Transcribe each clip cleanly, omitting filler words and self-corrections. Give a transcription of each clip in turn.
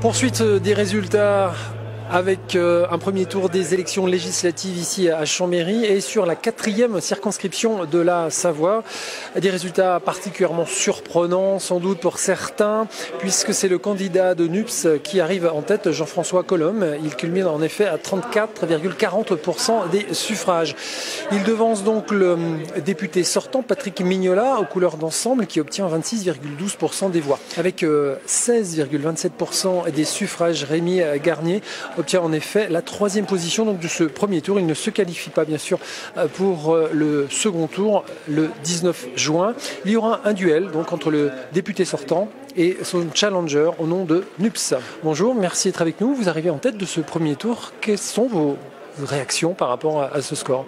Poursuite des résultats avec un premier tour des élections législatives ici à Chambéry et sur la 4e circonscription de la Savoie. Des résultats particulièrement surprenants sans doute pour certains puisque c'est le candidat de NUPS qui arrive en tête, Jean-François Collomb. Il culmine en effet à 34,40% des suffrages. Il devance donc le député sortant Patrick Mignola aux couleurs d'ensemble qui obtient 26,12% des voix. Avec 16,27% des suffrages, Rémi Garnier obtient en effet la 3e position donc de ce premier tour. Il ne se qualifie pas bien sûr pour le second tour le 19 juin. Il y aura un duel donc entre le député sortant et son challenger au nom de NUPS. Bonjour, merci d'être avec nous. Vous arrivez en tête de ce premier tour. Quelles sont vos réactions par rapport à ce score ?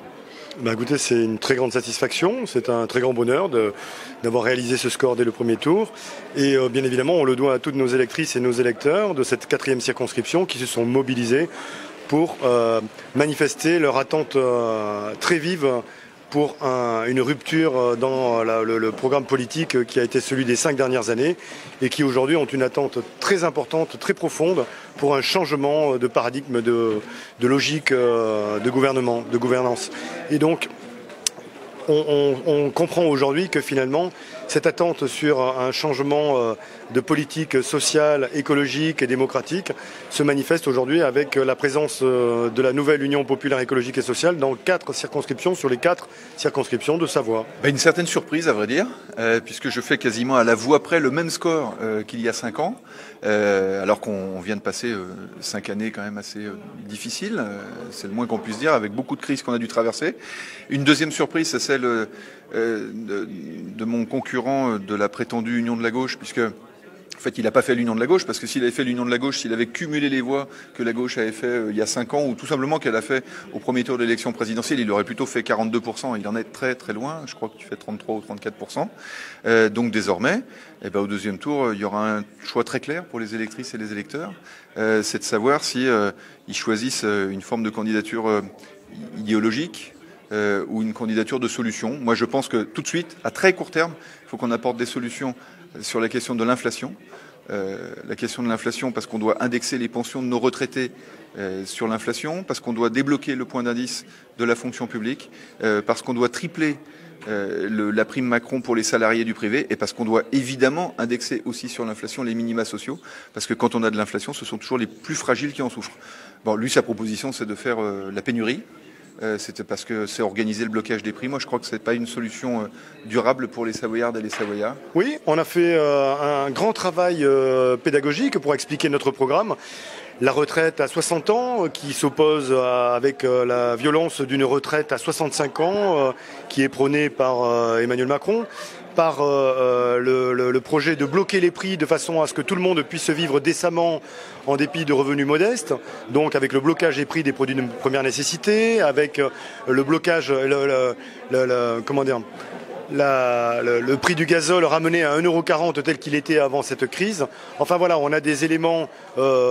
Écoutez, c'est une très grande satisfaction, c'est un très grand bonheur d'avoir réalisé ce score dès le premier tour. Et bien évidemment, on le doit à toutes nos électrices et nos électeurs de cette 4e circonscription qui se sont mobilisés pour manifester leur attente très vive pour une rupture dans le programme politique qui a été celui des 5 dernières années et qui aujourd'hui ont une attente très importante, très profonde pour un changement de paradigme, de logique de gouvernement, de gouvernance. Et donc, on comprend aujourd'hui que finalement, cette attente sur un changement de politique sociale, écologique et démocratique se manifeste aujourd'hui avec la présence de la nouvelle Union populaire écologique et sociale dans 4 circonscriptions sur les 4 circonscriptions de Savoie. Une certaine surprise à vrai dire, puisque je fais quasiment à la voix près le même score qu'il y a 5 ans, alors qu'on vient de passer 5 années quand même assez difficiles, c'est le moins qu'on puisse dire, avec beaucoup de crises qu'on a dû traverser. Une deuxième surprise, c'est celle de mon concurrent de la prétendue Union de la gauche, puisque en fait, il n'a pas fait l'union de la gauche, parce que s'il avait fait l'union de la gauche, s'il avait cumulé les voix que la gauche avait fait il y a 5 ans, ou tout simplement qu'elle a fait au premier tour de l'élection présidentielle, il aurait plutôt fait 42%. Il en est très très loin. Je crois que tu fais 33 ou 34%. Donc désormais, au deuxième tour, il y aura un choix très clair pour les électrices et les électeurs. C'est de savoir si ils choisissent une forme de candidature idéologique ou une candidature de solution. Moi, je pense que tout de suite, à très court terme, il faut qu'on apporte des solutions sur la question de l'inflation. La question de l'inflation parce qu'on doit indexer les pensions de nos retraités sur l'inflation, parce qu'on doit débloquer le point d'indice de la fonction publique, parce qu'on doit tripler la prime Macron pour les salariés du privé et parce qu'on doit évidemment indexer aussi sur l'inflation les minima sociaux, parce que quand on a de l'inflation, ce sont toujours les plus fragiles qui en souffrent. Bon, lui, sa proposition, c'est de faire la pénurie. C'était parce que c'est organiser le blocage des prix. Moi, je crois que c'est pas une solution durable pour les Savoyardes et les Savoyards. Oui, on a fait un grand travail pédagogique pour expliquer notre programme. La retraite à 60 ans, qui s'oppose avec la violence d'une retraite à 65 ans, qui est prônée par Emmanuel Macron, par le projet de bloquer les prix de façon à ce que tout le monde puisse vivre décemment en dépit de revenus modestes, donc avec le blocage des prix des produits de première nécessité, avec le blocage, le prix du gazole ramené à 1,40 € tel qu'il était avant cette crise. Enfin voilà, on a des éléments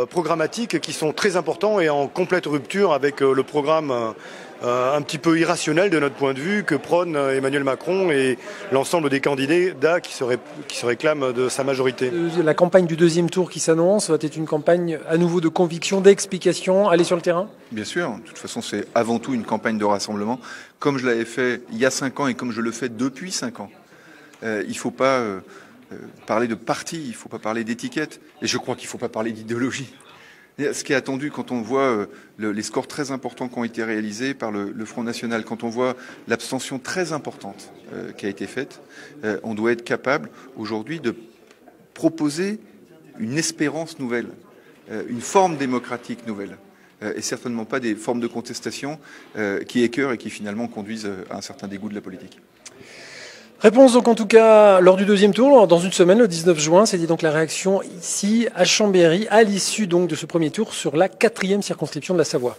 programmatiques qui sont très importants et en complète rupture avec le programme un petit peu irrationnel de notre point de vue que prône Emmanuel Macron et l'ensemble des candidats qui se réclament de sa majorité. La campagne du deuxième tour qui s'annonce va être une campagne à nouveau de conviction, d'explication, aller sur le terrain ? Bien sûr, de toute façon c'est avant tout une campagne de rassemblement, comme je l'avais fait il y a 5 ans et comme je le fais depuis 5 ans. Il ne faut pas parler de parti, il ne faut pas parler d'étiquette, et je crois qu'il ne faut pas parler d'idéologie. Ce qui est attendu quand on voit les scores très importants qui ont été réalisés par le Front National, quand on voit l'abstention très importante qui a été faite, on doit être capable aujourd'hui de proposer une espérance nouvelle, une forme démocratique nouvelle, et certainement pas des formes de contestation qui écœurent et qui finalement conduisent à un certain dégoût de la politique. Réponse donc en tout cas lors du deuxième tour, dans une semaine, le 19 juin, c'était donc la réaction ici à Chambéry, à l'issue donc de ce premier tour sur la 4e circonscription de la Savoie.